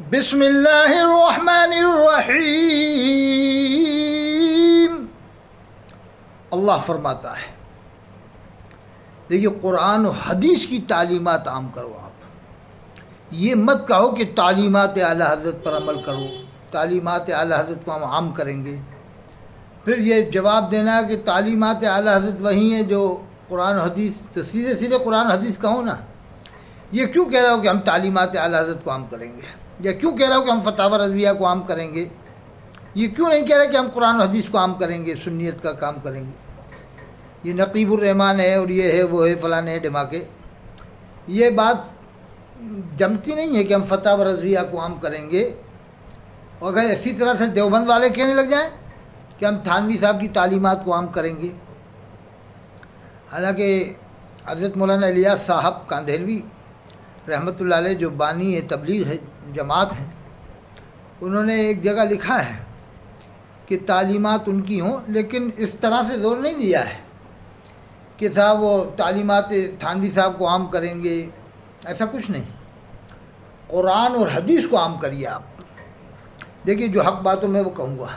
بسم اللہ الرحمن الرحیم۔ اللہ فرماتا ہے، دیکھیے قرآن و حدیث کی تعلیمات عام کرو آپ۔ یہ مت کہو کہ تعلیمات اعلیٰ حضرت پر عمل کرو، تعلیمات اعلیٰ حضرت کو ہم عام کریں گے، پھر یہ جواب دینا کہ تعلیمات اعلیٰ حضرت وہی ہیں جو قرآن و حدیث، تو سیدھے سیدھے قرآن و حدیث کہو نا۔ یہ کیوں کہہ رہا ہو کہ ہم تعلیمات اعلیٰ حضرت کو عام کریں گے، یا کیوں کہہ رہا ہو کہ ہم فتاوی رضویہ کو عام کریں گے؟ یہ کیوں نہیں کہہ رہا کہ ہم قرآن و حدیث کو عام کریں گے، سنیت کا کام کریں گے؟ یہ نقیب الرحمن ہے اور یہ ہے وہ ہے فلاں ہے ڈھماکے، یہ بات جمتی نہیں ہے کہ ہم فتاوی رضویہ کو عام کریں گے، اور اگر اسی طرح سے دیوبند والے کہنے لگ جائیں کہ ہم تھانوی صاحب کی تعلیمات کو عام کریں گے۔ حالانکہ حضرت مولانا الیاس صاحب کاندھیلوی رحمۃ اللہ علیہ جو بانی تبلیغ ہے جماعت ہیں، انہوں نے ایک جگہ لکھا ہے کہ تعلیمات ان کی ہوں، لیکن اس طرح سے زور نہیں دیا ہے کہ صاحب وہ تعلیمات تھانوی صاحب کو عام کریں گے، ایسا کچھ نہیں۔ قرآن اور حدیث کو عام کریے آپ۔ دیکھیے جو حق باتوں میں وہ کہوں گا،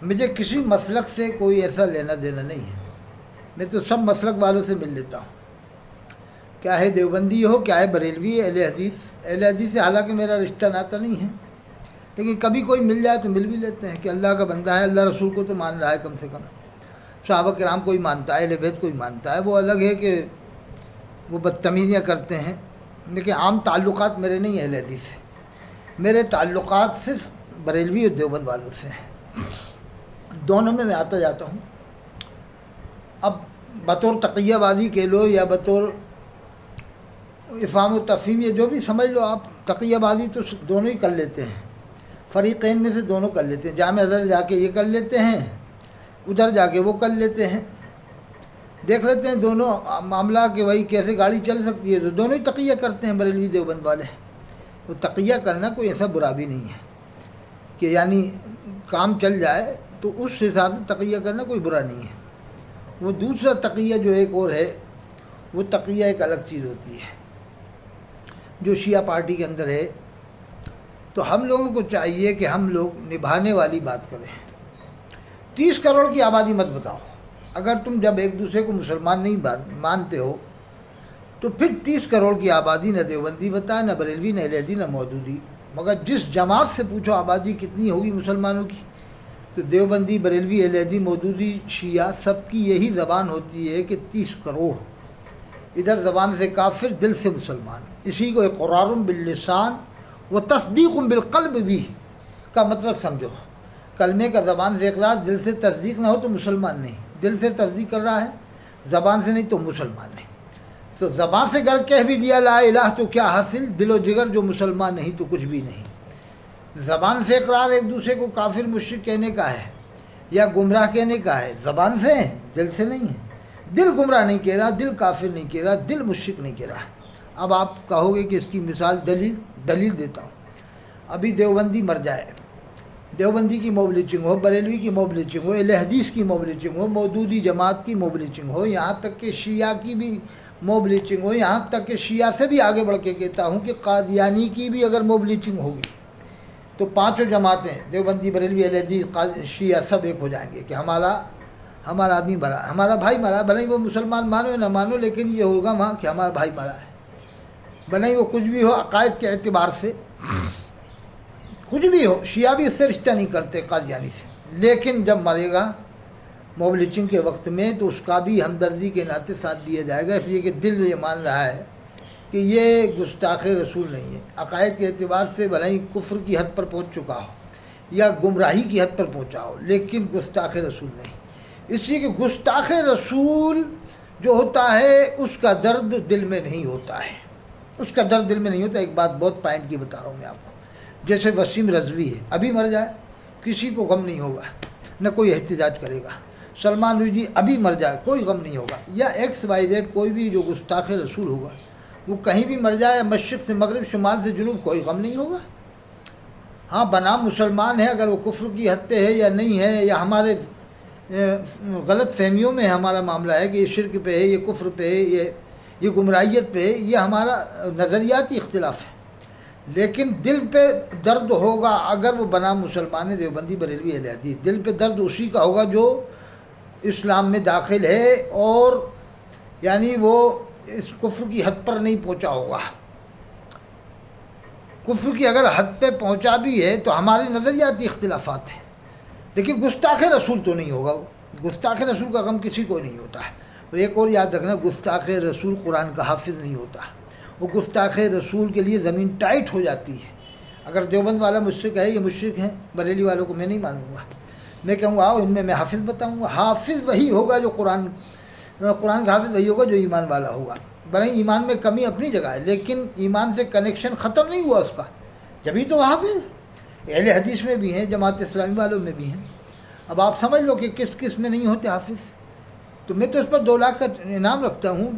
مجھے کسی مسلک سے کوئی ایسا لینا دینا نہیں ہے، میں تو سب مسلک والوں سے مل لیتا ہوں، کیا ہے دیوبندی ہو، کیا ہے بریلوی، اہل حدیث سے حالانکہ میرا رشتہ ناتا نہیں ہے، لیکن کبھی کوئی مل جائے تو مل بھی لیتے ہیں کہ اللہ کا بندہ ہے، اللہ رسول کو تو مان رہا ہے، کم سے کم صحابہ کرام کوئی مانتا ہے، اہل بیت کوئی مانتا ہے، وہ الگ ہے کہ وہ بدتمیزیاں کرتے ہیں، لیکن عام تعلقات میرے نہیں اہل حدیث سے، میرے تعلقات صرف بریلوی اور دیوبند والوں سے ہیں، دونوں میں آتا جاتا ہوں۔ اب بطور تقیہ بازی کے لو یا بطور افہام و تفہیم، یہ جو بھی سمجھ لو آپ، تقیہ بازی تو دونوں ہی کر لیتے ہیں، فریقین میں سے دونوں کر لیتے ہیں، جامع ازہر جا کے یہ کر لیتے ہیں، ادھر جا کے وہ کر لیتے ہیں، دیکھ لیتے ہیں دونوں معاملہ کہ بھائی کیسے گاڑی چل سکتی ہے، تو دونوں ہی تقیہ کرتے ہیں بریلوی دیوبند والے۔ وہ تقیہ کرنا کوئی ایسا برا بھی نہیں ہے کہ یعنی کام چل جائے، تو اس حساب سے تقیہ کرنا کوئی برا نہیں ہے۔ وہ دوسرا تقیہ جو ایک اور ہے، وہ تقیہ ایک الگ چیز ہوتی ہے جو شیعہ پارٹی کے اندر ہے۔ تو ہم لوگوں کو چاہیے کہ ہم لوگ نبھانے والی بات کریں۔ 30 کروڑ کی آبادی مت بتاؤ، اگر تم جب ایک دوسرے کو مسلمان نہیں مانتے ہو تو پھر 30 کروڑ کی آبادی نہ دیوبندی بتائے، نہ بریلوی، نہ اہل حدیث، نہ مودودی۔ مگر جس جماعت سے پوچھو آبادی کتنی ہوگی مسلمانوں کی، تو دیوبندی، بریلوی، اہل حدیث، مودودی، شیعہ، سب کی یہی زبان ہوتی ہے کہ 30 کروڑ۔ ادھر زبان سے کافر، دل سے مسلمان، اسی کو اقرار باللسان و تصدیق بالقلب بھی کا مطلب سمجھو۔ کلمے کا زبان سے اقرار، دل سے تصدیق نہ ہو تو مسلمان نہیں، دل سے تصدیق کر رہا ہے، زبان سے نہیں تو مسلمان نہیں۔ تو زبان سے گر کہہ بھی دیا لا الہ تو کیا حاصل، دل و جگر جو مسلمان نہیں تو کچھ بھی نہیں۔ زبان سے اقرار ایک دوسرے کو کافر مشرک کہنے کا ہے یا گمراہ کہنے کا ہے، زبان سے ہے، دل سے نہیں ہے۔ دل گمراہ نہیں کہہ رہا، دل کافر نہیں کہہ رہا، دل مشرک نہیں کہہ رہا۔ اب آپ کہو گے کہ اس کی مثال دلیل دیتا ہوں۔ ابھی دیوبندی مر جائے، دیوبندی کی موب لیچنگ ہو، بریلوی کی موب لیچنگ ہو، اہل حدیث کی موب لیچنگ ہو، مودودی جماعت کی موب لیچنگ ہو، یہاں تک کہ شیعہ کی بھی موب لیچنگ ہو، یہاں تک کہ شیعہ سے بھی آگے بڑھ کے کہتا ہوں کہ قادیانی کی بھی اگر موب لیچنگ ہوگی تو پانچوں جماعتیں، دیوبندی، بریلوی، اہل حدیث، شیعہ، سب ایک ہو جائیں گے کہ ہمارا آدمی مرا، ہمارا بھائی مرا، بھلے ہی وہ مسلمان مانو یا نہ مانو، لیکن یہ ہوگا وہاں کہ ہمارا بھائی مرا ہے، بھلے ہی وہ کچھ بھی ہو عقائد کے اعتبار سے، کچھ بھی ہو۔ شیعہ بھی اس سے رشتہ نہیں کرتے قادیانی سے، لیکن جب مرے گا موب لیچنگ کے وقت میں تو اس کا بھی ہمدردی کے ناطے ساتھ دیا جائے گا، اس لیے کہ دل یہ مان رہا ہے کہ یہ گستاخ رسول نہیں ہے، عقائد کے اعتبار سے بھلے ہی کفر کی حد پر پہنچ چکا ہو یا گمراہی کی حد پر پہنچا ہو، لیکن گستاخ رسول نہیں۔ اس لیے کہ گستاخ رسول جو ہوتا ہے اس کا درد دل میں نہیں ہوتا ہے، اس کا درد دل میں نہیں ہوتا۔ ایک بات بہت پوائنٹ کی بتا رہا ہوں میں آپ کو، جیسے وسیم رضوی ہے، ابھی مر جائے کسی کو غم نہیں ہوگا، نہ کوئی احتجاج کرے گا۔ سلمان رشدی ابھی مر جائے کوئی غم نہیں ہوگا، یا XYZ کوئی بھی جو گستاخ رسول ہوگا وہ کہیں بھی مر جائے، مشرق سے مغرب، شمال سے جنوب، کوئی غم نہیں ہوگا۔ ہاں بنام مسلمان ہے، اگر وہ کفر کی حد پہ ہے یا نہیں ہے، یا ہمارے غلط فہمیوں میں ہمارا معاملہ ہے کہ یہ شرک پہ ہے، یہ کفر پہ ہے، یہ گمراہیت پہ ہے، یہ ہمارا نظریاتی اختلاف ہے۔ لیکن دل پہ درد ہوگا اگر وہ بنا مسلمان دیوبندی بریلوی اہل حدیث، دل پہ درد اسی کا ہوگا جو اسلام میں داخل ہے اور یعنی وہ اس کفر کی حد پر نہیں پہنچا ہوگا۔ کفر کی اگر حد پہ پہنچا بھی ہے تو ہمارے نظریاتی اختلافات ہیں، لیکن گستاخ رسول تو نہیں ہوگا۔ وہ گستاخ رسول کا غم کسی کو نہیں ہوتا ہے۔ اور ایک اور یاد رکھنا، گستاخ رسول قرآن کا حافظ نہیں ہوتا، وہ گستاخ رسول کے لیے زمین ٹائٹ ہو جاتی ہے۔ اگر دیوبند والا مجھ سے کہے یہ مشرک ہیں، بریلی والوں کو میں نہیں مانوں گا، میں کہوں گا آؤ ان میں حافظ بتاؤں گا۔ حافظ وہی ہوگا جو قرآن کا حافظ وہی ہوگا جو ایمان والا ہوگا۔ بھلے ایمان میں کمی اپنی جگہ ہے، لیکن ایمان سے کنیکشن ختم نہیں ہوا اس کا، جبھی تو حافظ اہل حدیث میں بھی ہیں، جماعت اسلامی والوں میں بھی ہیں۔ اب آپ سمجھ لو کہ کس کس میں نہیں ہوتے حافظ۔ تو میں تو اس پر 2 لاکھ کا انعام رکھتا ہوں،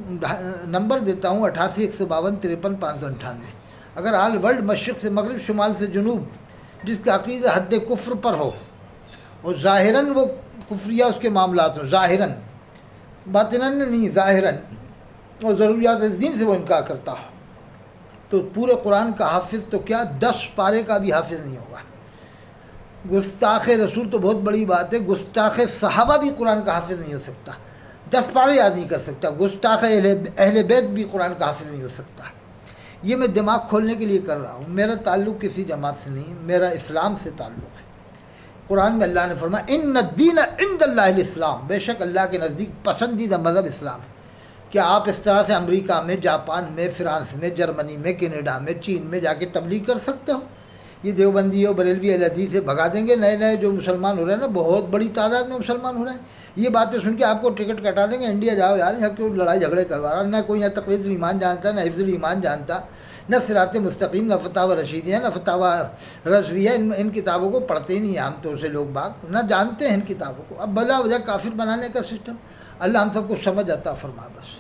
نمبر دیتا ہوں 88 152 53 598۔ اگر آل ورلڈ مشرق سے مغرب، شمال سے جنوب، جس کا عقیدہ حد کفر پر ہو اور ظاہراً وہ کفریہ اس کے معاملات ہوں، ظاہراً، باطناً نہیں، ظاہراً، اور ضروریات دین سے وہ انکار کرتا ہو، تو پورے قرآن کا حافظ تو کیا 10 پارے کا بھی حافظ نہیں ہوگا۔ گستاخ رسول تو بہت بڑی بات ہے، گستاخ صحابہ بھی قرآن کا حافظ نہیں ہو سکتا، 10 پارے یاد نہیں کر سکتا۔ گستاخ اہل بیت بھی قرآن کا حافظ نہیں ہو سکتا۔ یہ میں دماغ کھولنے کے لیے کر رہا ہوں، میرا تعلق کسی جماعت سے نہیں، میرا اسلام سے تعلق ہے۔ قرآن میں اللہ نے فرمایا ان الدین عند اللہ الاسلام، بے شک اللہ کے نزدیک پسندیدہ مذہب اسلام ہے۔ کیا آپ اس طرح سے امریکہ میں، جاپان میں، فرانس میں، جرمنی میں، کینیڈا میں، چین میں جا کے تبلیغ کر سکتے ہو؟ یہ دیوبندی اور بریلوی اہل حدیث سے بھگا دیں گے نئے جو مسلمان ہو رہے ہیں نا، بہت بڑی تعداد میں مسلمان ہو رہے ہیں۔ یہ باتیں سن کے آپ کو ٹکٹ کٹا دیں گے، انڈیا جاؤ یار، یہاں کیوں لڑائی جھگڑے کروا رہا، نہ کوئی یہاں تقویت الایمان جانتا، نہ حفظ الایمان جانتا، نہ صراط مستقیم، نہ فتاوی رشیدیہ، نہ فتاوی رضویہ۔ ان کتابوں کو پڑھتے ہی نہیں ہیں عام طور سے لوگ باغ، نہ جانتے ہیں ان کتابوں کو۔ اب بلا وجہ کافر بنانے کا سسٹم، اللہ ہم سب کو سمجھ عطا فرما بس۔